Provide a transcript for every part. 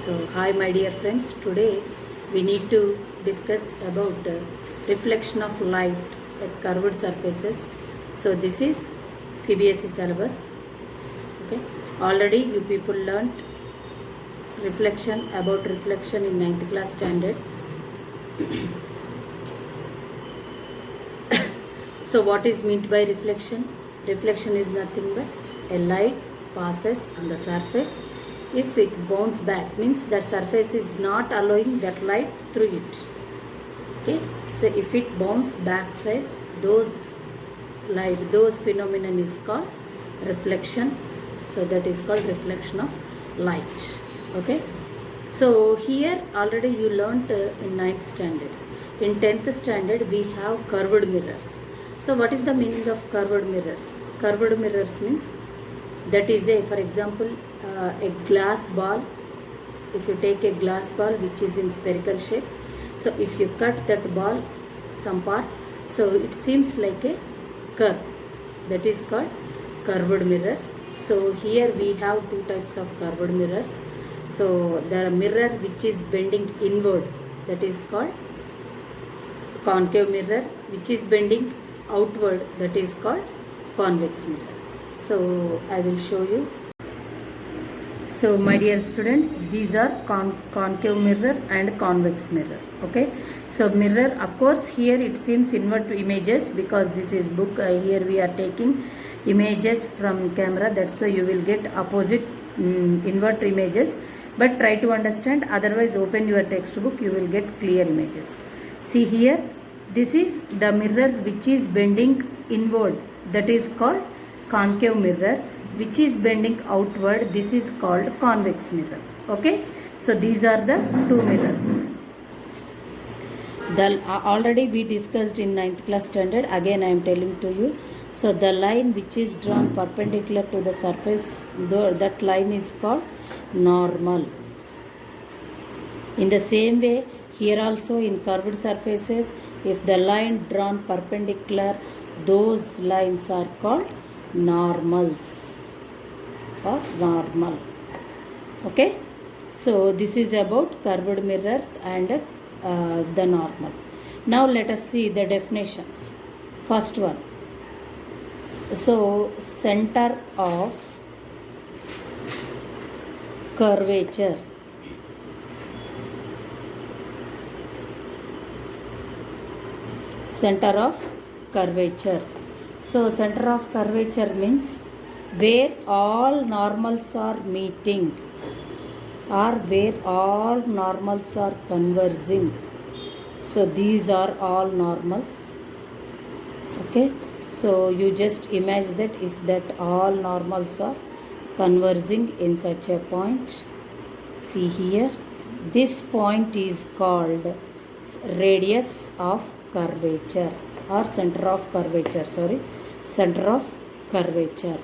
So, hi my dear friends, today we need to discuss about reflection of light at curved surfaces. So, this is Cbse syllabus. Okay, already you people learnt reflection in 9th class standard. So, what is meant by reflection? Reflection is nothing but a light passes on the surface. If it bounces back, means that surface is not allowing that light through it. Okay, so if it bounces backside, those phenomenon is called reflection. So that is called reflection of light. Okay, so here already you learnt in 9th standard. In 10th standard we have curved mirrors. So what is the meaning of curved mirrors? Curved mirrors means that is for example, a glass ball. If you take a glass ball which is in spherical shape, so if you cut that ball some part, so it seems like a curve. That is called curved mirrors. So here we have two types of curved mirrors. So there are mirror which is bending inward, that is called concave mirror, which is bending outward, that is called convex mirror. So I will show you. So my dear students, these are concave mirror and convex mirror. Okay, so mirror, of course here it seems inward images because this is book. Here we are taking images from camera, that's why you will get opposite invert images, but try to understand, otherwise open your textbook, you will get clear images. See here, this is the mirror which is bending inward, that is called concave mirror. Which is bending outward, this is called convex mirror. Okay, so these are the two mirrors. Already we discussed in 9th class standard, again I am telling to you. So the line which is drawn perpendicular to the surface, that line is called normal. In the same way, here also in curved surfaces, if the line drawn perpendicular, those lines are called normals or normal. Okay, so this is about curved mirrors and the normal. Now let us see the definitions. First one, so center of curvature. Center of curvature. So center of curvature means where all normals are meeting or where all normals are converging. So these are all normals. Okay, so you just imagine that if that all normals are converging in such a point, see here, this point is called radius of curvature or center of curvature, center of curvature.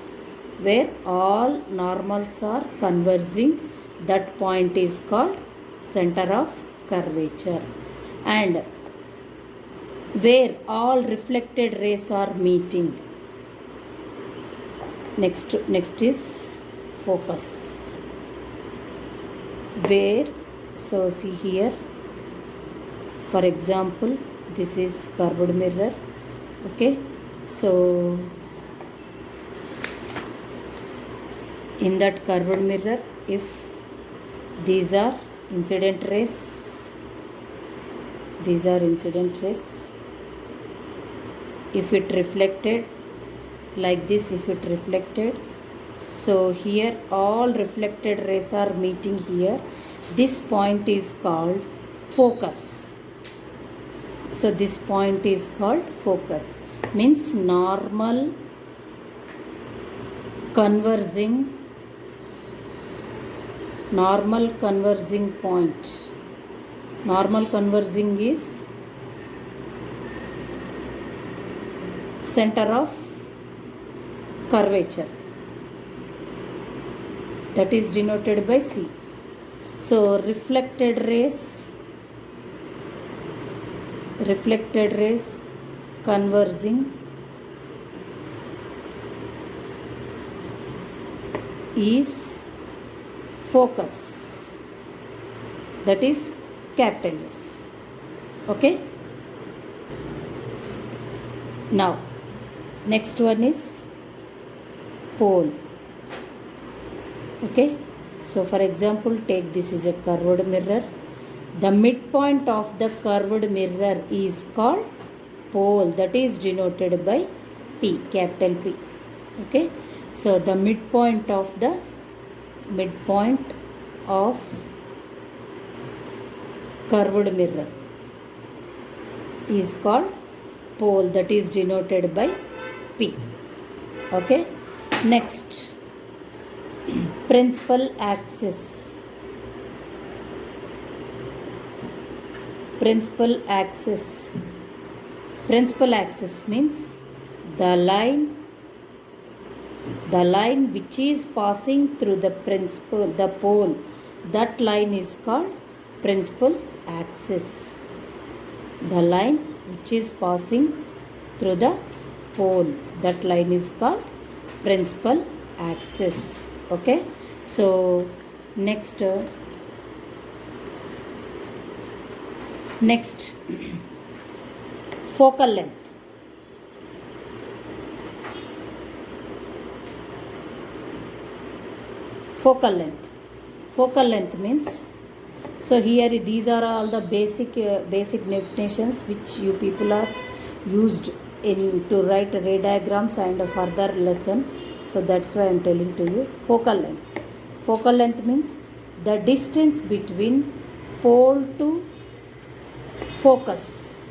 Where all normals are converging, that point is called center of curvature. And where all reflected rays are meeting, next is focus. Where, so see here, for example, this is curved mirror. Okay, so in that curved mirror, if these are incident rays, if it reflected like this, if it reflected, so here all reflected rays are meeting here, this point is called focus. So this point is called focus, means normal converging point. Normal converging is center of curvature, that is denoted by C. So reflected rays converging is focus. that is capital F. Okay. Now next one is pole. Okay, so for example, take this is a curved mirror. The midpoint of the curved mirror is called pole, that is denoted by P, capital P. Okay, so the midpoint of curved mirror is called pole, that is denoted by P. Okay, next, principal axis. Principal axis means the line which is passing through the pole, that line is called principal axis. The line which is passing through the pole, that line is called principal axis. Okay, so next focal length. Focal length means, so here these are all the basic definitions which you people are used in to write ray diagrams and further lesson. So that's why I am telling to you focal length. Focal length means the distance between pole to focus.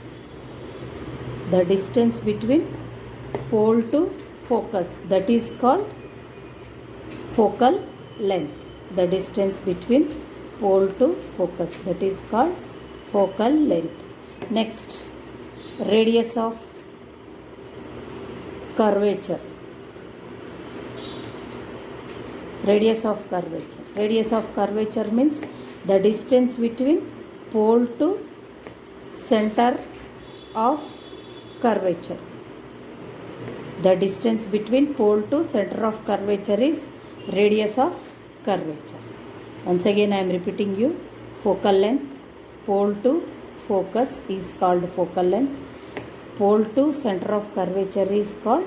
The distance between pole to focus, that is called focal length. The distance between pole to focus, that is called focal length. Next, radius of curvature. Radius of curvature means the distance between pole to center of curvature. The distance between pole to center of curvature is radius of curvature. Once again I am repeating you, focal length, pole to focus is called focal length. Pole to center of curvature is called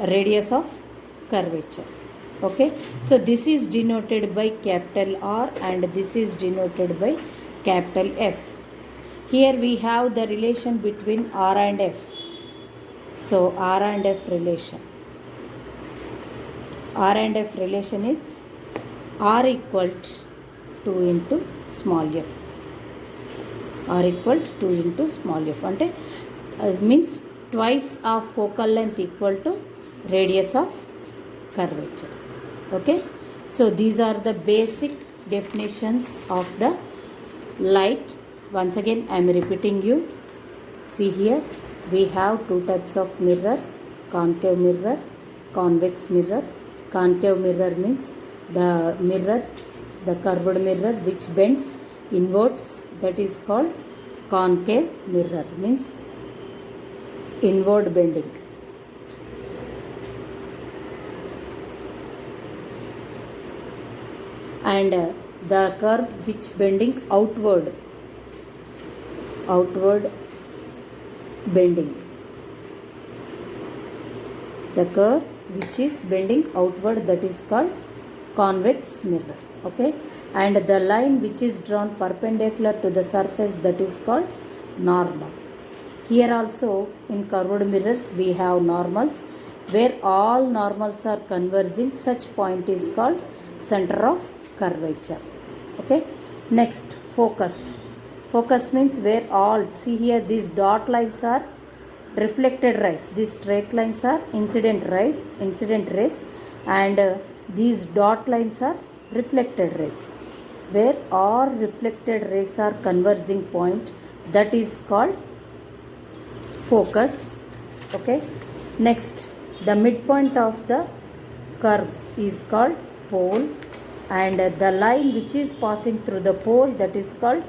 radius of curvature. Okay, so this is denoted by capital R and this is denoted by capital F. Here we have the relation between R and F. So R and F relation. R and F relation is R equal to 2 into small f. R equal to 2 into small f. Ante means twice of focal length equal to radius of curvature. Okay, so these are the basic definitions of the light. Once again I am repeating you. See here we have two types of mirrors, concave mirror, convex mirror. Concave mirror means the curved mirror which bends inwards, that is called concave mirror, means inward bending. And the curve which bending outward bending. The curve which is bending outward, that is called convex mirror. Okay, and the line which is drawn perpendicular to the surface, that is called normal. Here also in curved mirrors we have normals, where all normals are converging. Such point is called center of curvature. Okay, next focus. Focus means where all, see here these dot lines are reflected rays, these straight lines are incident rays, and these dot lines are reflected rays. Where all reflected rays are converging point, that is called focus. Okay, next the midpoint of the curve is called pole, and the line which is passing through the pole, that is called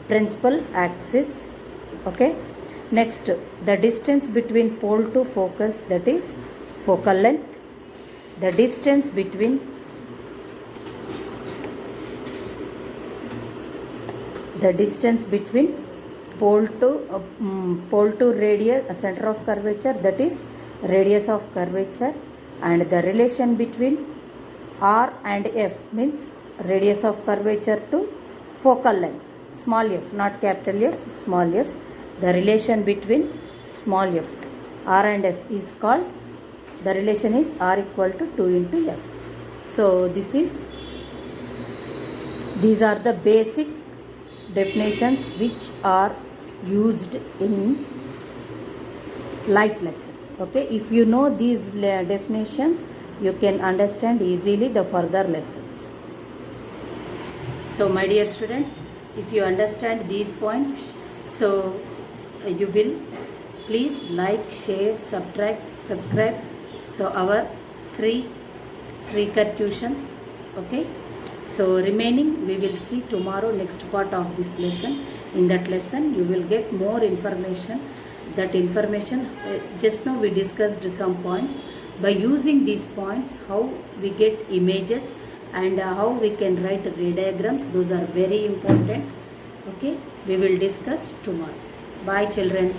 principal axis. Okay, next the distance between pole to focus, that is focal length. The distance between the distance between pole to radius, center of curvature, that is radius of curvature, and the relation between R and F means radius of curvature to focal length, small f, not capital F, small f. The relation between small f, R and F is called, the relation is R equal to 2 into F. So these are the basic definitions which are used in light lesson. Okay, if you know these definitions, you can understand easily the further lessons. So my dear students, if you understand these points, so you will please like, share, subscribe. So our Srikar tuitions. Okay, so remaining we will see tomorrow, next part of this lesson. In that lesson you will get more information. That information, just now we discussed some points. By using these points, how we get images and how we can write ray diagrams, those are very important. Okay, we will discuss tomorrow. Bye children.